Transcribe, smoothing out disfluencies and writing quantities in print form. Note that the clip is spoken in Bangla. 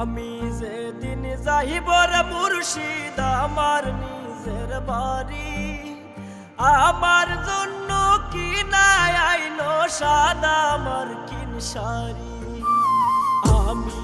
আমি যেদিন যাইব রে মুর্শিদ আমার নিজের বাড়ি, আমার জন্য কি নাই আইলো সাদা মার্কিন শাড়ি। আমি